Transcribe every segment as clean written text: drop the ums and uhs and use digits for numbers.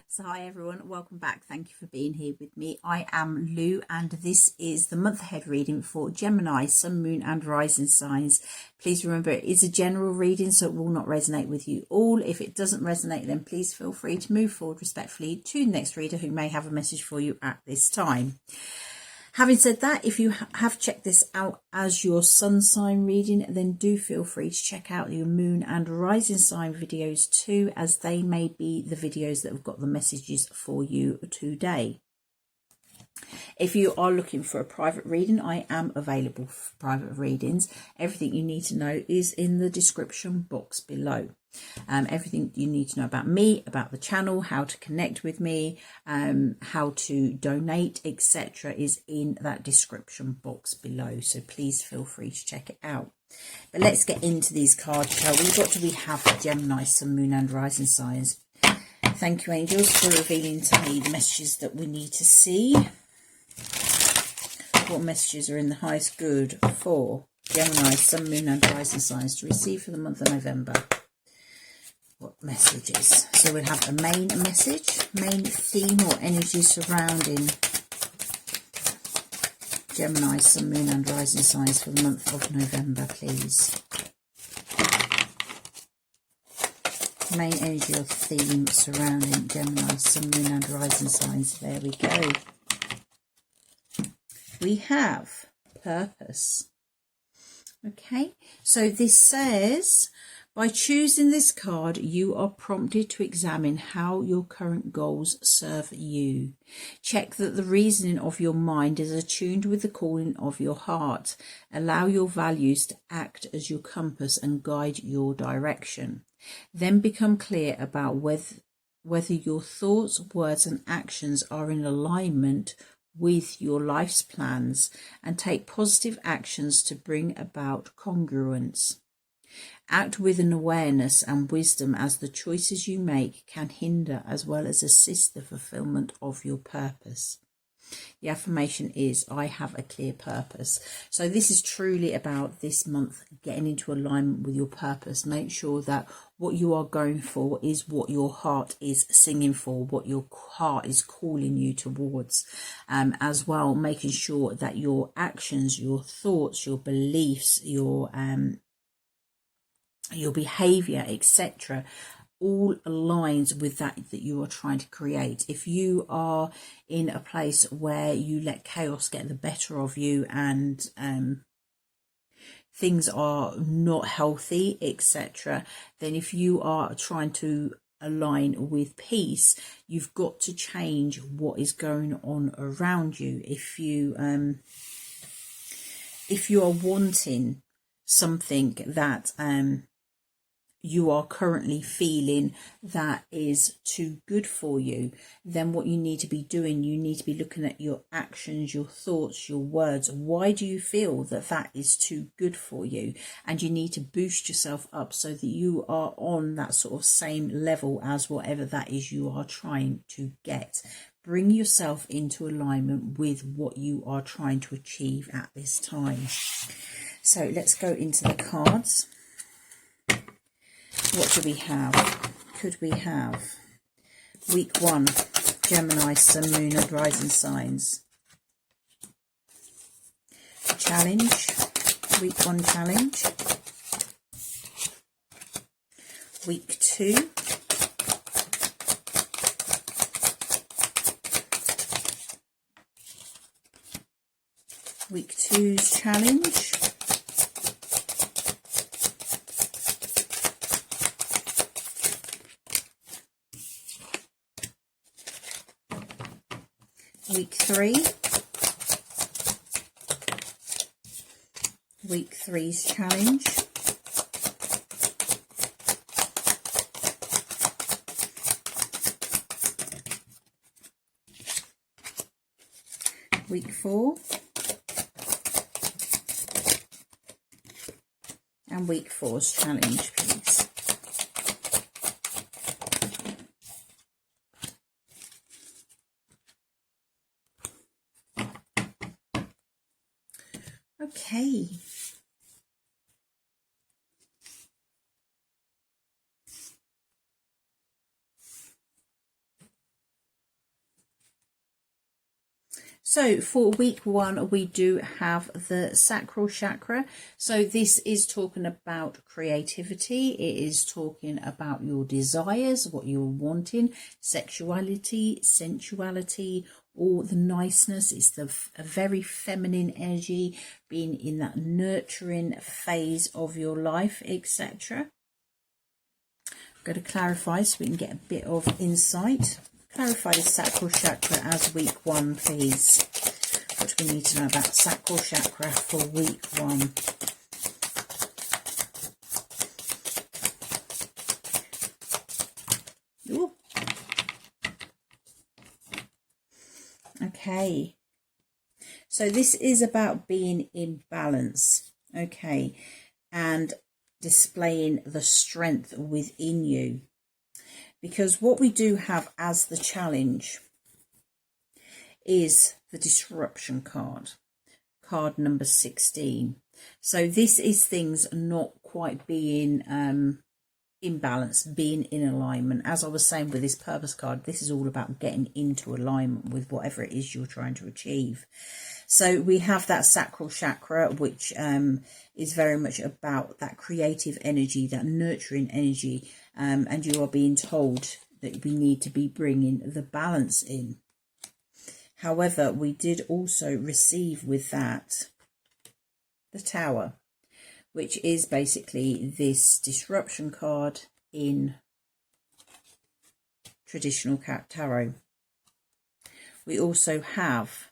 So hi everyone, welcome back. Thank you for being here with me. I am Lou and this is the month ahead reading for Gemini, Sun, Moon and Rising signs. Please remember it is a general reading, so it will not resonate with you all. If it doesn't resonate, then please feel free to move forward respectfully to the next reader who may have a message for you at this time. Having said that, if you have checked this out as your sun sign reading, then do feel free to check out your moon and rising sign videos too, as they may be the videos that have got the messages for you today. If you are looking for a private reading, I am available for private readings. Everything you need to know is in the description box below. Everything you need to know about me, about the channel, how to connect with me, how to donate, etc. is in that description box below. So please feel free to check it out. But let's get into these cards, shall we? What do we have for Gemini, Sun, Moon and Rising signs? Thank you, angels, for revealing to me the messages that we need to see. What messages are in the highest good for Gemini, Sun, Moon and Rising signs to receive for the month of November? What messages? So we'll have a main message, main theme or energy surrounding Gemini, Sun, Moon and Rising signs for the month of November, please. Main energy or theme surrounding Gemini, Sun, Moon and Rising signs. There we go. We have purpose. Okay, so this says, by choosing this card, you are prompted to examine how your current goals serve you. Check that the reasoning of your mind is attuned with the calling of your heart. Allow your values to act as your compass and guide your direction. Then become clear about whether your thoughts, words and actions are in alignment with your life's plans, and take positive actions to bring about congruence. Act with an awareness and wisdom, as the choices you make can hinder as well as assist the fulfillment of your purpose. The affirmation is, I have a clear purpose. So this is truly about this month getting into alignment with your purpose. Make sure that what you are going for is what your heart is singing for, what your heart is calling you towards. As well, making sure that your actions, your thoughts, your beliefs, your behavior, etc., all aligns with that you are trying to create. If you are in a place where you let chaos get the better of you and things are not healthy, etc., then if you are trying to align with peace, you've got to change what is going on around you. If you are wanting something that you are currently feeling that is too good for you, then what you need to be doing, you need to be looking at your actions, your thoughts, your words. Why do you feel that that is too good for you? And you need to boost yourself up so that you are on that sort of same level as whatever that is you are trying to get. Bring yourself into alignment with what you are trying to achieve at this time. So let's go into the cards. What do we have? Could we have week 1, Gemini, Sun, Moon and Rising signs? Challenge, week 1 challenge. Week 2. Week 2's challenge. Week 3, week 3's challenge, week 4, and week 4's challenge, please. Okay. So for week 1, we do have the sacral chakra. So this is talking about creativity. It is talking about your desires, what you're wanting, sexuality, sensuality, all the niceness. It's a very feminine energy, being in that nurturing phase of your life, etc. I'm going to clarify so we can get a bit of insight. Clarify the sacral chakra as week 1, please. What do we need to know about sacral chakra for week 1? Ooh. Okay. So this is about being in balance. Okay. And displaying the strength within you. Because what we do have as the challenge is the disruption card, card number 16. So this is things not quite being in balance, being in alignment. As I was saying with this purpose card, this is all about getting into alignment with whatever it is you're trying to achieve. So we have that sacral chakra, which is very much about that creative energy, that nurturing energy, and you are being told that we need to be bringing the balance in. However, we did also receive with that the Tower, which is basically this disruption card in traditional tarot. We also have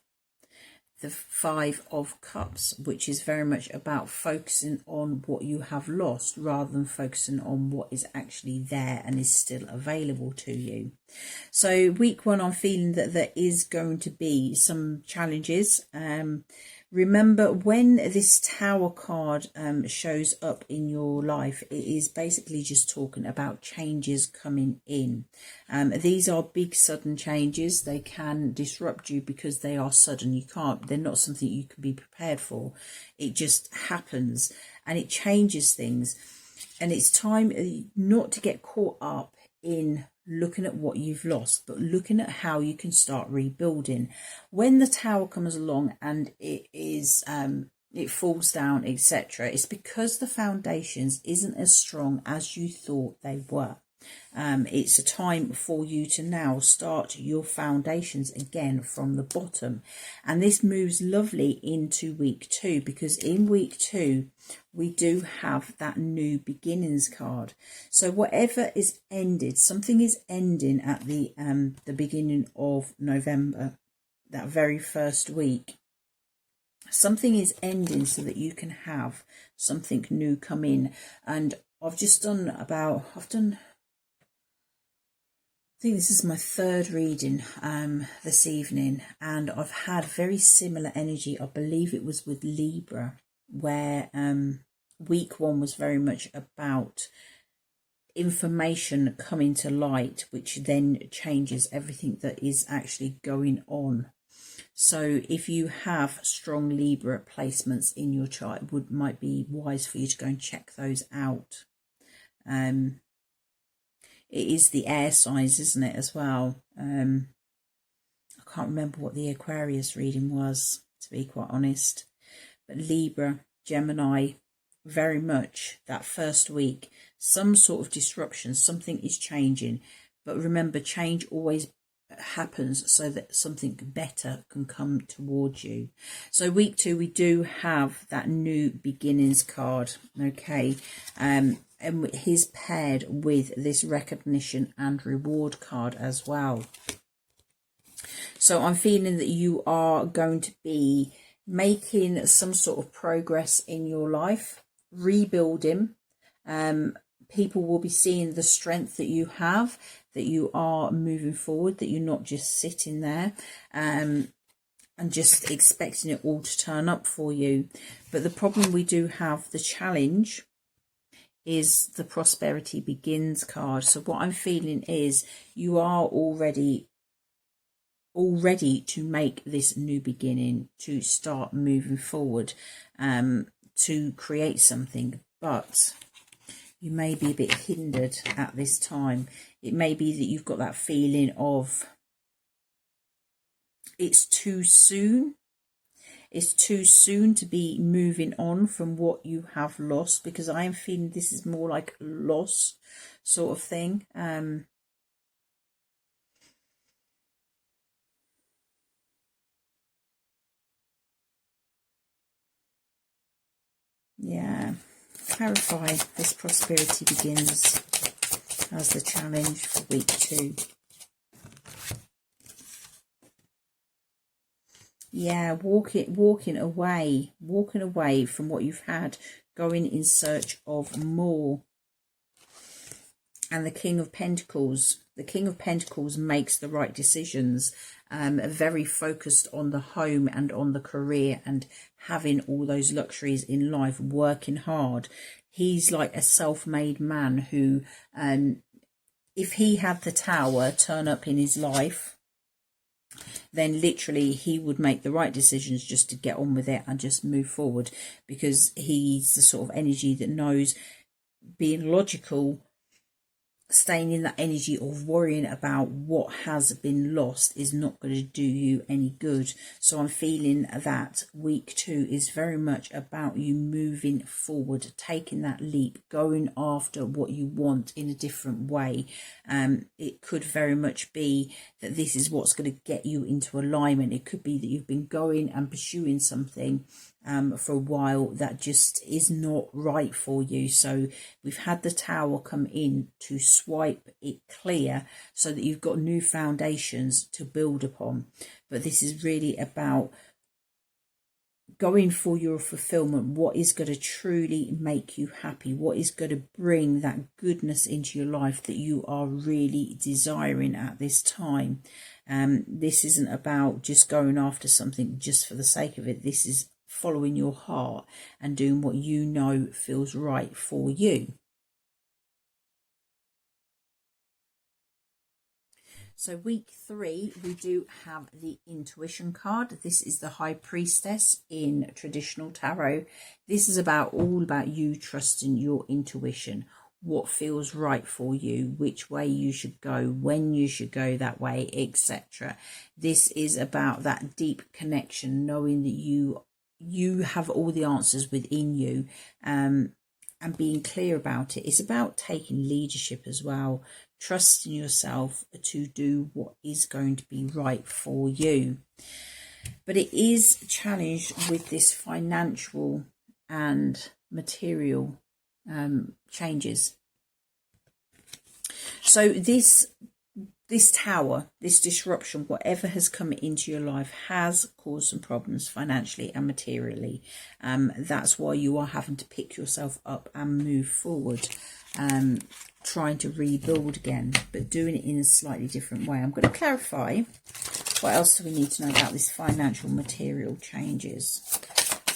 the 5 of Cups, which is very much about focusing on what you have lost rather than focusing on what is actually there and is still available to you. So week 1, I'm feeling that there is going to be some challenges. Remember, when this Tower card shows up in your life, it is basically just talking about changes coming in. These are big, sudden changes. They can disrupt you because they are sudden. They're not something you can be prepared for. It just happens and it changes things. And it's time not to get caught up in looking at what you've lost, but looking at how you can start rebuilding. When the Tower comes along and it is it falls down, etc., it's because the foundations isn't as strong as you thought they were. It's a time for you to now start your foundations again from the bottom, and this moves lovely into week 2, because in week 2 we do have that new beginnings card. So whatever is ended, something is ending at the beginning of November, that very first week. Something is ending so that you can have something new come in. And I've done I think this is my 3rd reading this evening, and I've had very similar energy. I believe it was with Libra, where week 1 was very much about information coming to light, which then changes everything that is actually going on. So if you have strong Libra placements in your chart, it might be wise for you to go and check those out. It is the air signs, isn't it, as well? I can't remember what the Aquarius reading was, to be quite honest. But Libra, Gemini, very much that first week, some sort of disruption, something is changing. But remember, change always happens so that something better can come towards you. So week 2, we do have that new beginnings card, okay? And he's paired with this recognition and reward card as well. So I'm feeling that you are going to be making some sort of progress in your life, rebuilding. People will be seeing the strength that you have, that you are moving forward, that you're not just sitting there and just expecting it all to turn up for you. But the problem we do have, the challenge, is the prosperity begins card. So what I'm feeling is you are already to make this new beginning, to start moving forward, to create something, but you may be a bit hindered at this time. It may be that you've got that feeling of it's too soon. It's too soon to be moving on from what you have lost, because I am feeling this is more like loss sort of thing. Yeah, clarify. This prosperity begins as the challenge for week 2. Yeah, walking away from what you've had, going in search of more. And the King of Pentacles. The King of Pentacles makes the right decisions, very focused on the home and on the career and having all those luxuries in life, working hard. He's like a self-made man who, if he had the Tower turn up in his life, then literally he would make the right decisions just to get on with it and just move forward, because he's the sort of energy that knows being logical, staying in that energy of worrying about what has been lost is not going to do you any good. So I'm feeling that week 2 is very much about you moving forward, taking that leap, going after what you want in a different way. It could very much be that this is what's going to get you into alignment. It could be that you've been going and pursuing something for a while that just is not right for you. So we've had the Tower come in to swipe it clear so that you've got new foundations to build upon. But this is really about going for your fulfillment. What is going to truly make you happy? What is going to bring that goodness into your life that you are really desiring at this time? This isn't about just going after something just for the sake of it. This is following your heart and doing what you know feels right for you. So week 3, we do have the intuition card. This is the High Priestess in traditional tarot. This is all about you trusting your intuition, what feels right for you, which way you should go, when you should go that way, etc. This is about that deep connection, knowing that you have all the answers within you, and being clear about it. It's about taking leadership as well, trusting yourself to do what is going to be right for you. But it is challenged with this financial and material changes. So this Tower, this disruption, whatever has come into your life has caused some problems financially and materially. That's why you are having to pick yourself up and move forward, trying to rebuild again, but doing it in a slightly different way. I'm going to clarify what else do we need to know about this financial material changes.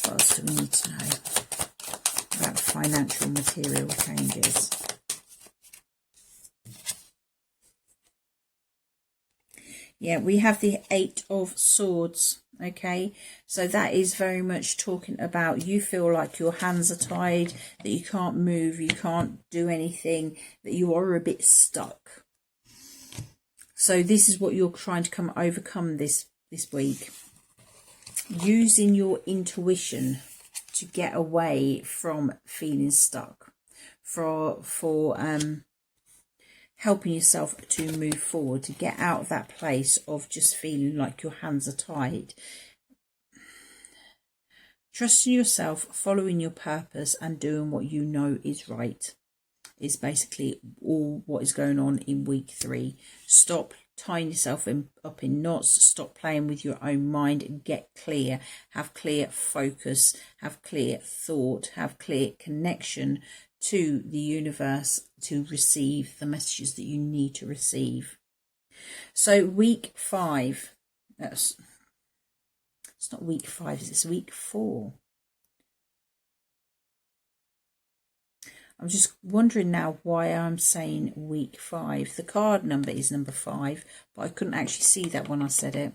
What else do we need to know about financial material changes? Yeah, we have the 8 of Swords, okay? So that is very much talking about you feel like your hands are tied, that you can't move, you can't do anything, that you are a bit stuck. So this is what you're trying to overcome this week. Using your intuition to get away from feeling stuck, for helping yourself to move forward, to get out of that place of just feeling like your hands are tied. Trusting yourself, following your purpose and doing what you know is right is basically all what is going on in week 3. Stop tying yourself up in knots, stop playing with your own mind and get clear. Have clear focus, have clear thought, have clear connection to the universe to receive the messages that you need to receive. So week 5, it's not week 5, it's week 4. I'm just wondering now why I'm saying week 5. The card number is number 5, but I couldn't actually see that when I said it.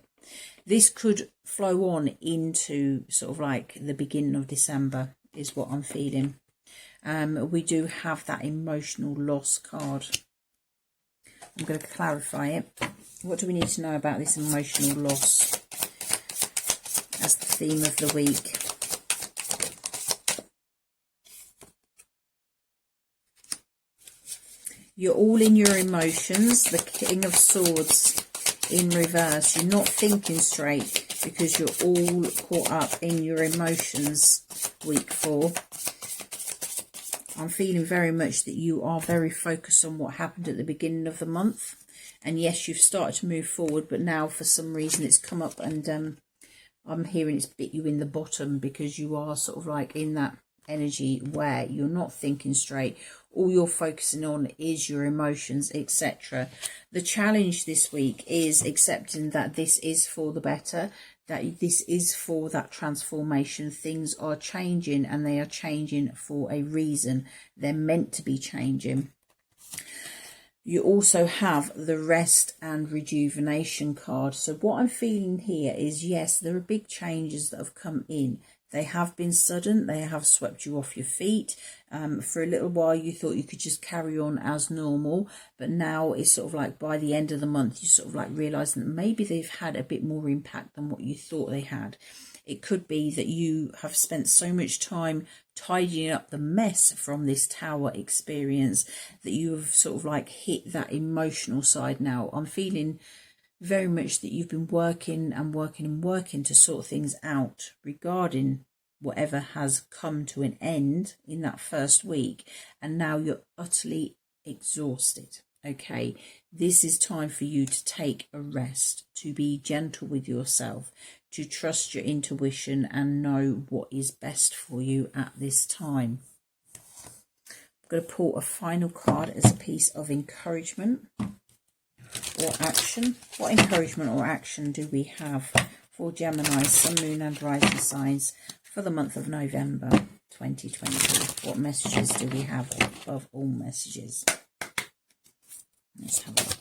This could flow on into sort of like the beginning of December is what I'm feeling. We do have that emotional loss card. I'm going to clarify it. What do we need to know about this emotional loss? as the theme of the week. You're all in your emotions. The King of Swords in reverse. You're not thinking straight because you're all caught up in your emotions, week 4. I'm feeling very much that you are very focused on what happened at the beginning of the month. And yes, you've started to move forward, but now for some reason it's come up and I'm hearing it's bit you in the bottom because you are sort of like in that energy where you're not thinking straight. All you're focusing on is your emotions, etc. The challenge this week is accepting that this is for the better, that this is for that transformation. Things are changing and they are changing for a reason. They're meant to be changing. You also have the Rest and Rejuvenation card. So what I'm feeling here is, yes, there are big changes that have come in. They have been sudden. They have swept you off your feet. For a little while, you thought you could just carry on as normal. But now it's sort of like by the end of the month, you sort of like realising that maybe they've had a bit more impact than what you thought they had. It could be that you have spent so much time tidying up the mess from this tower experience that you have sort of like hit that emotional side now. I'm feeling very much that you've been working and working and working to sort things out regarding whatever has come to an end in that first week, and now you're utterly exhausted. Okay, this is time for you to take a rest, to be gentle with yourself, to trust your intuition and know what is best for you at this time. I'm going to pull a final card as a piece of encouragement or action. What encouragement or action do we have for Gemini, Sun, Moon and Rising signs for the month of November 2020? What messages do we have above all messages? Let's have a look.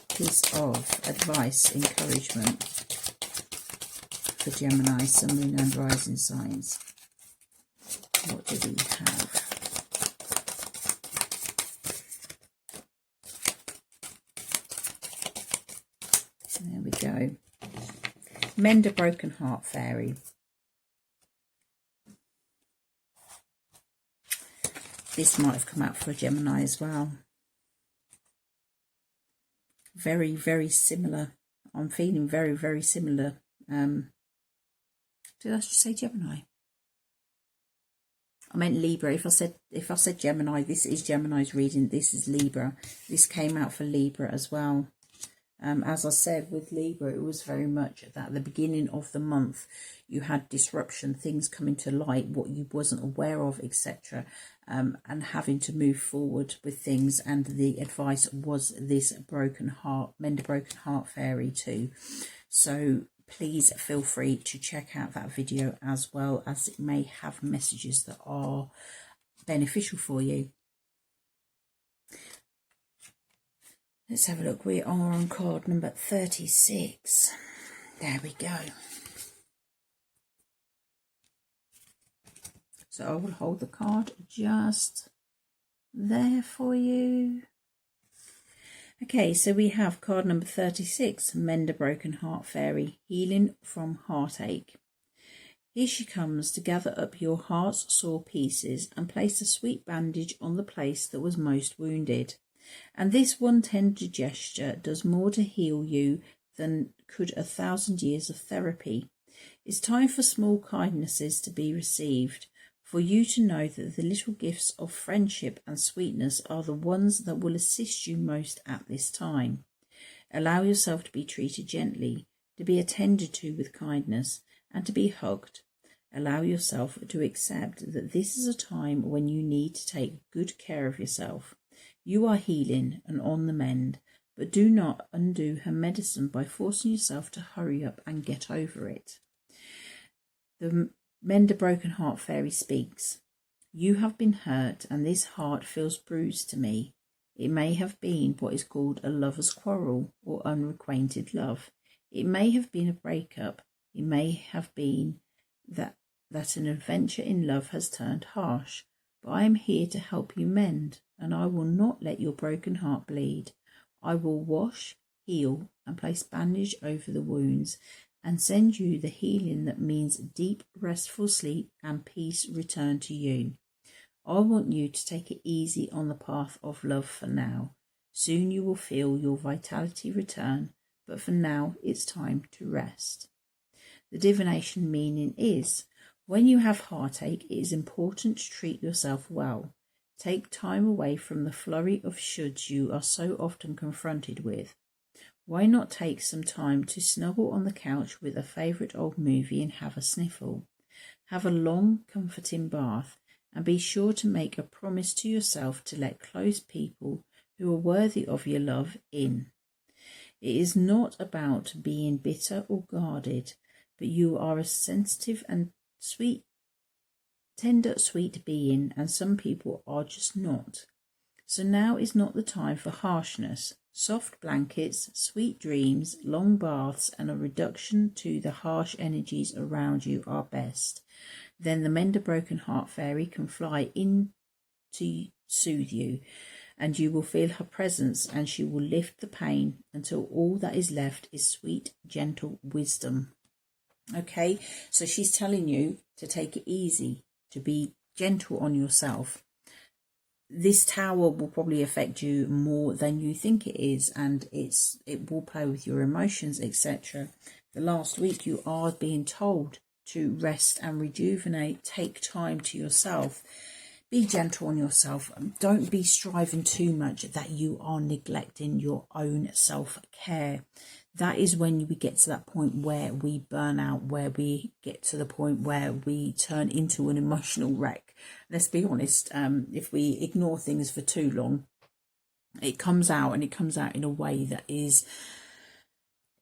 Piece of advice, encouragement for Gemini, Sun, Moon and Rising signs. What do we have? There we go. Mend a broken heart, fairy. This might have come out for a Gemini as well. Very, very similar. I'm feeling very, very similar. Did I just say Gemini? I meant Libra. If I said Gemini, this is Gemini's reading. This is Libra. This came out for Libra as well. As I said, with Libra, it was very much that at the beginning of the month, you had disruption, things coming to light, what you wasn't aware of, etc. And having to move forward with things. And the advice was this broken heart, mend a broken heart fairy too. So please feel free to check out that video as well, as it may have messages that are beneficial for you. Let's have a look. We are on card number 36. There we go. So I will hold the card just there for you. Okay, so we have card number 36, Mend a Broken Heart Fairy, Healing from Heartache. Here she comes to gather up your heart's sore pieces and place a sweet bandage on the place that was most wounded. And this one tender gesture does more to heal you than could 1,000 years of therapy. It's time for small kindnesses to be received, for you to know that the little gifts of friendship and sweetness are the ones that will assist you most at this time. Allow yourself to be treated gently, to be attended to with kindness, and to be hugged. Allow yourself to accept that this is a time when you need to take good care of yourself. You are healing and on the mend, but do not undo her medicine by forcing yourself to hurry up and get over it. The Mend a Broken Heart Fairy speaks. You have been hurt, and this heart feels bruised to me. It may have been what is called a lover's quarrel or unrequited love. It may have been a breakup. It may have been that an adventure in love has turned harsh. But I am here to help you mend, and I will not let your broken heart bleed. I will wash, heal and place bandage over the wounds and send you the healing that means deep, restful sleep and peace return to you. I want you to take it easy on the path of love for now. Soon you will feel your vitality return, but for now it's time to rest. The divination meaning is, when you have heartache, it is important to treat yourself well. Take time away from the flurry of shoulds you are so often confronted with. Why not take some time to snuggle on the couch with a favourite old movie and have a sniffle? Have a long, comforting bath, and be sure to make a promise to yourself to let close people who are worthy of your love in. It is not about being bitter or guarded, but you are a sensitive and sweet, tender, sweet being, and some people are just not. So now is not the time for harshness. Soft blankets, sweet dreams, long baths, and a reduction to the harsh energies around you are best. Then the Mend a Broken Heart fairy can fly in to soothe you, and you will feel her presence, and she will lift the pain until all that is left is sweet, gentle wisdom. Okay, so she's telling you to take it easy, to be gentle on yourself. This tower will probably affect you more than you think it is, and it will play with your emotions, etc. The last week you are being told to rest and rejuvenate, take time to yourself. Be gentle on yourself. Don't be striving too much that you are neglecting your own self-care. That is when we get to that point where we burn out, where we get to the point where we turn into an emotional wreck. Let's be honest, if we ignore things for too long, it comes out, and it comes out in a way that is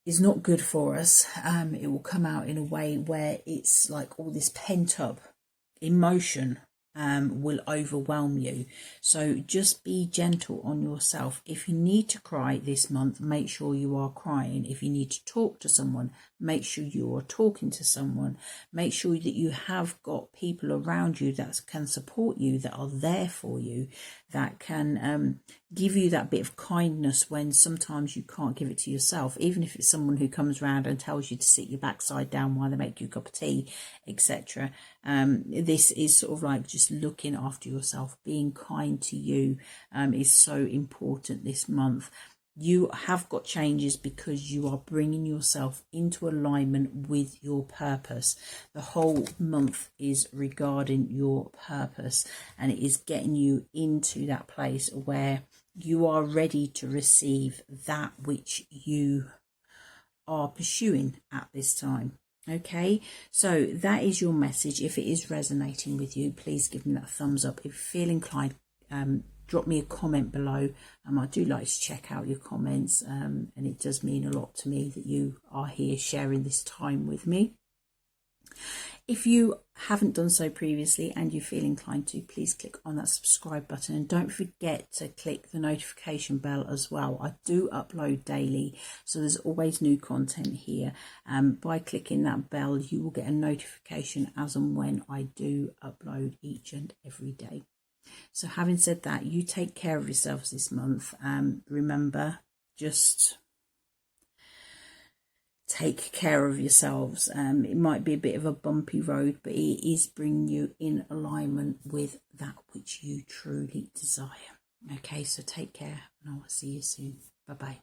not good for us. It will come out in a way where it's like all this pent up emotion will overwhelm you. So just be gentle on yourself. If you need to cry this month, make sure you are crying. If you need to talk to someone, make sure you are talking to someone. Make sure that you have got people around you that can support you, that are there for you, that can give you that bit of kindness when sometimes you can't give it to yourself, even if it's someone who comes around and tells you to sit your backside down while they make you a cup of tea, etc. This is sort of like just looking after yourself. Being kind to you is so important this month. You have got changes because you are bringing yourself into alignment with your purpose. The whole month is regarding your purpose, and it is getting you into that place where you are ready to receive that which you are pursuing at this time. Okay, so that is your message. If it is resonating with you, please give me that thumbs up. If you feel inclined, drop me a comment below. I do like to check out your comments, and it does mean a lot to me that you are here sharing this time with me. If you haven't done so previously and you feel inclined to, please click on that subscribe button, and don't forget to click the notification bell as well. I do upload daily, so there's always new content here. By clicking that bell, you will get a notification as and when I do upload each and every day. So having said that, you take care of yourselves this month. Remember, just take care of yourselves. It might be a bit of a bumpy road, but it is bringing you in alignment with that which you truly desire. Okay, so take care, and I will see you soon. Bye-bye.